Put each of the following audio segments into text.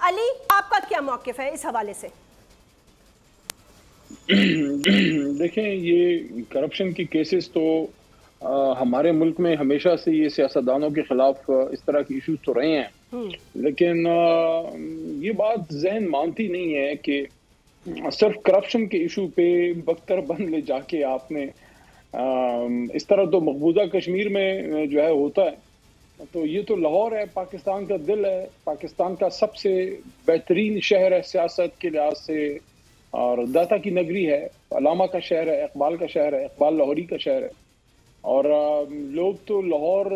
अली, आपका क्या मौक़िफ़ है इस हवाले से? देखें, ये करप्शन की केसेस तो हमारे मुल्क में हमेशा से ये सियासतदानों के खिलाफ इस तरह के इश्यूज तो रहे हैं, लेकिन ये बात जहन मानती नहीं है कि सिर्फ करप्शन के इशू पे बख्तरबंद ले जाके आपने इस तरह तो मकबूजा कश्मीर में जो है होता है। तो ये तो लाहौर है, पाकिस्तान का दिल है, पाकिस्तान का सबसे बेहतरीन शहर है सियासत के लिहाज से, और दाता की नगरी है, अलामा का शहर है, इकबाल का शहर है, इकबाल लाहौरी का शहर है। और लोग तो लाहौर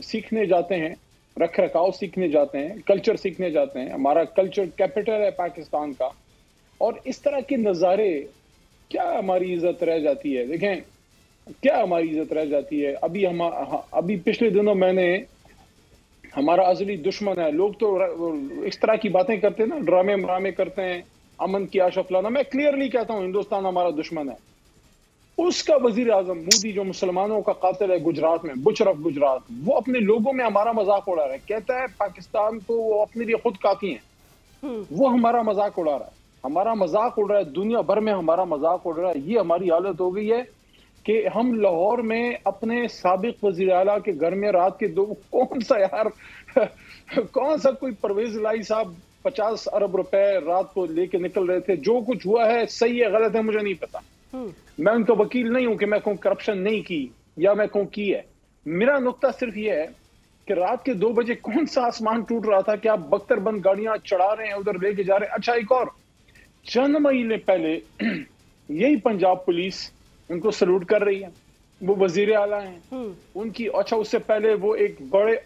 सीखने जाते हैं, रख रखाव सीखने जाते हैं, कल्चर सीखने जाते हैं। हमारा कल्चर कैपिटल है पाकिस्तान का, और इस तरह के नज़ारे क्या हमारी इज्जत रह जाती है? देखें, क्या हमारी इज्जत रह जाती है? अभी पिछले दिनों मैंने, हमारा अजली दुश्मन है, लोग तो इस तरह की बातें करते हैं ना, ड्रामे करते हैं, अमन की आशा फलाना। मैं क्लियरली कहता हूँ हिंदुस्तान हमारा दुश्मन है। उसका वजीर आजम मोदी जो मुसलमानों का कातिल है गुजरात में, बुशरफ गुजरात, वो अपने लोगों में हमारा मजाक उड़ा रहा है। कहता है पाकिस्तान को वो अपने लिए खुद काफी है। वो हमारा मजाक उड़ा रहा है, हमारा मजाक उड़ रहा है, दुनिया भर में हमारा मजाक उड़ रहा है। ये हमारी हालत हो गई है कि हम लाहौर में अपने साबिक वजीर आला के घर में रात के दो, कौन सा यार कौन सा कोई परवेज इलाही साहब 50 अरब रुपए रात को लेके निकल रहे थे। जो कुछ हुआ है सही है गलत है मुझे नहीं पता, मैं उनका वकील नहीं हूं कि मैं कहूं करप्शन नहीं की या मैं कहूं की है। मेरा नुक्ता सिर्फ ये है कि रात के 2 बजे कौन सा आसमान टूट रहा था कि आप बख्तरबंद गाड़ियां चढ़ा रहे हैं, उधर लेके जा रहे हैं। अच्छा, एक और, चंद महीने पहले यही पंजाब पुलिस उनको सल्यूट कर रही है, वो वजीर आला हैं उनकी। अच्छा, उससे पहले वो एक बड़े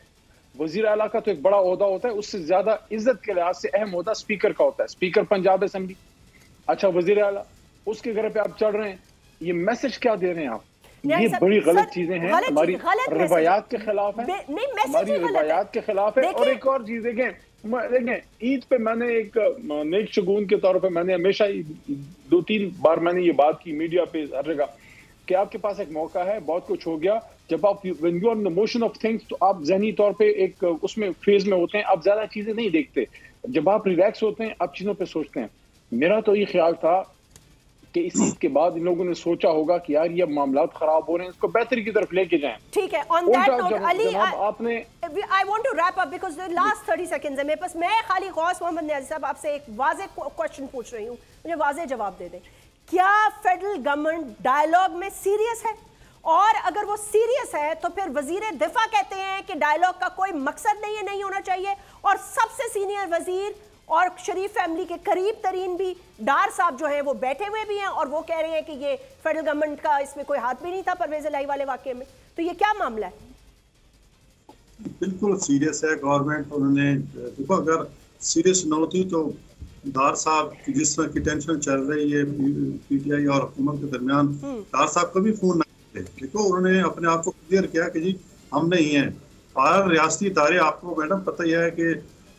वजीर आला का तो एक बड़ा ओहदा होता है, उससे ज्यादा इज्जत के लिहाज से अहम ओहदा स्पीकर का होता है, स्पीकर पंजाब असेंबली। अच्छा, वजीर आला, उसके घर पे आप चढ़ रहे हैं, ये मैसेज क्या दे रे हैं आप? ये बड़ी गलत चीजें हैं, हमारी रवायात के खिलाफ है, हमारी रवायात के खिलाफ है। और एक और चीज देखें, ईद पे मैंने एक नेक शगुन के तौर पे मैंने हमेशा 2-3 बार मैंने ये बात की मीडिया पे हर जगह कि आपके पास एक मौका है, बहुत कुछ हो गया। जब आप when you are in the motion of things, तो आप जहनी तौर पे एक उसमें फेज में होते हैं, आप ज्यादा चीजें नहीं देखते। जब आप रिलैक्स होते हैं, आप चीजों पे सोचते हैं। मेरा तो ये ख्याल था कि इस चीज के बाद इन लोगों ने सोचा होगा कि यार ये मामला खराब हो रहे हैं, इसको बेहतरी की तरफ लेके जाएं। ठीक है, ऑन दैट नोट अली, आपने I want to wrap up because the last 30 seconds है मेरे पास। मैं खाली गौस मोहम्मद नियाज़ी साहब आपसे एक वाज़ेह क्वेश्चन पूछ रही हूँ, मुझे वाज़ेह जवाब दे दें। क्या फेडरल गवर्नमेंट डायलॉग में सीरियस है? और अगर वो सीरियस है तो फिर वजीर दिफा कहते हैं कि डायलॉग का कोई मकसद नहीं है, नहीं होना चाहिए, और सबसे सीनियर वजीर और शरीफ फैमिली के करीब तरीन भी डार साहब जो है वो बैठे हुए भी हैं और वो कह रहे हैं कि ये फेडरल गवर्नमेंट का इसमें कोई हाथ भी नहीं था परवेज इलाही वाले वाकये में। तो ये क्या मामला है? बिल्कुल सीरियस है गवर्नमेंट। उन्होंने देखो, अगर सीरियस न होती तो डार साहब की जिस तरह की टेंशन चल रही है पीटीआई और हुकूमत के दरमियान, डार साहब कभी फोन नहीं करते। देखो, उन्होंने अपने आप को क्लियर किया कि जी हम नहीं हैं। और रियासती इदारे, आपको मैडम पता ही है कि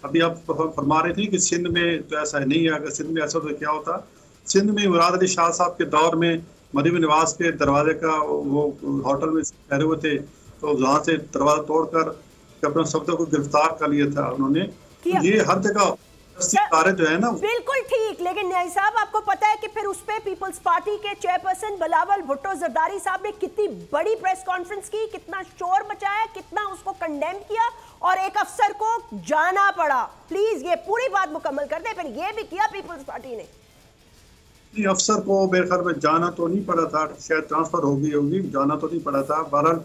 अभी आप फरमा रही थी कि सिंध में तो ऐसा नहीं है। अगर सिंध में ऐसा तो क्या होता? सिंध में मुराद अली शाह साहब के दौर में मरीम निवास के दरवाजे का वो होटल में ठहरे हुए थे, तो वहाँ से दरवाजा तोड़कर अपने शब्दों को गिरफ्तार कर लिया था उन्होंने। ये हर जगह जो है ना, बिल्कुल ठीक। लेकिन न्याय साहब, आपको पता है कि फिर उस पे पीपल्स पार्टी के चेयरपर्सन बिलावल भुट्टो जरदारी साहब ने कितनी बड़ी प्रेस कॉन्फ्रेंस की, कितना शोर मचाया, कितना उसको कंडेम किया, और एक अफसर को जाना पड़ा। प्लीज ये पूरी बात मुकम्मल कर दे। फिर ये भी किया पीपल्स पार्टी ने। अफसर को मेरे ख्याल में जाना तो नहीं पड़ा था, शायद ट्रांसफर होगी, जाना तो नहीं पड़ा था। बहरहाल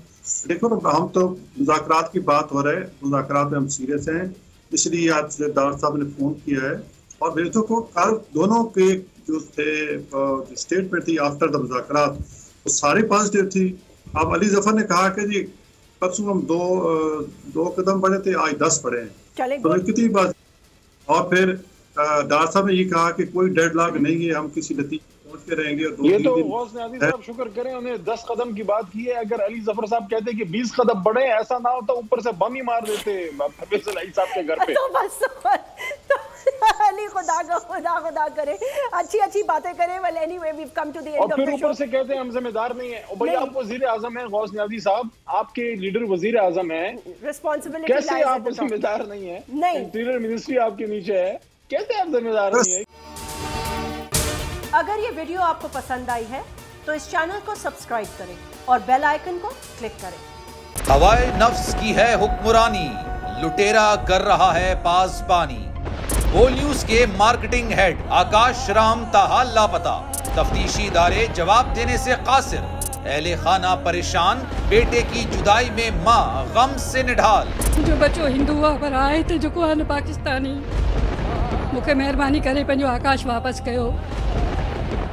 देखो, हम तो मुज़ाकरात की बात हो रहा है, मुज़ाकरात में हम सीरियस हैं, इसलिए आज डार साहब ने फोन किया है। और बेटों को कल दोनों के जो थे स्टेटमेंट थी आफ्टर द मुज़ाकरात, वो सारी पॉजिटिव थी। अब अली जफर ने कहा कि जी परसों हम दो कदम बढ़े थे, आज 10 बढ़े हैं, तो कितनी बात। और फिर डार साहब ने ये कहा कि कोई डेडलॉक नहीं है, हम किसी नतीजे पहुंचते रहेंगे। ये तो गौस नियाज़ी साहब शुक्र करें, उन्हें 10 कदम की बात की है। अगर अली जफर साहब कहते कि 20 कदम बढ़े, ऐसा ना होता ऊपर से बम ही मार देते परवेज इलाही साहब के घर पे। तो बस तो अली खुदा का खुदा करे, अच्छी बातें करें। Well anyway, we've come to the end of the show. और फिर ऊपर से कहते हैं हम जिम्मेदार नहीं है। भाई आप वजीर आजम हैं गौस नियाज़ी साहब, आपके लीडर वजीर आजम हैं, रिस्पॉन्सिबिलिटी कैसे आप जिम्मेदार नहीं है? इंटीरियर मिनिस्ट्री आपके नीचे है, कैसे आप जिम्मेदार नहीं है? अगर ये वीडियो आपको पसंद आई है तो इस चैनल को सब्सक्राइब करें और बेल आइकन को क्लिक करें। हवाए नफ्स की है हुक्मरानी, लुटेरा कर रहा है पासबानी। बोल न्यूज के मार्केटिंग हेड आकाश राम ताहा लापता, तफ्तीशी इदारे जवाब देने से कासिर। अहले खाना परेशान, बेटे की जुदाई में माँ गम से निढाल। जो बच्चो हिंदू हुआ पर आए थे जो को पाकिस्तानी, मुझे मेहरबानी करे पंजो आकाश वापस कयो।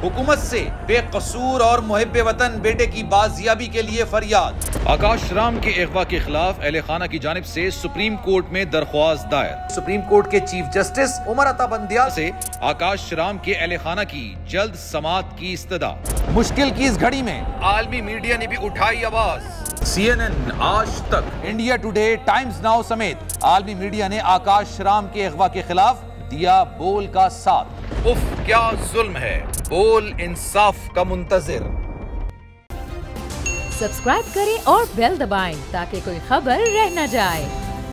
हुकूमत से बेकसूर और मुहिब्बे वतन बेटे की बाजियाबी के लिए फरियाद। आकाश राम के अगवा के खिलाफ अहले खाना की जानिब से सुप्रीम कोर्ट में दरख्वास्त दायर। सुप्रीम कोर्ट के चीफ जस्टिस उमर अता बंदियाल से आकाश राम के अहले खाना की जल्द समाअत की इस्तदा। मुश्किल की इस घड़ी में आलमी मीडिया ने भी उठाई आवाज। CNN, आज तक, इंडिया टुडे, टाइम्स नाउ समेत आलमी मीडिया ने आकाश राम के अगवा के खिलाफ दिया बोल का साथ। उफ क्या जुल्म है, बोल इंसाफ का मुंतजिर। सब्सक्राइब करें और बेल दबाएं ताकि कोई खबर रह न जाए।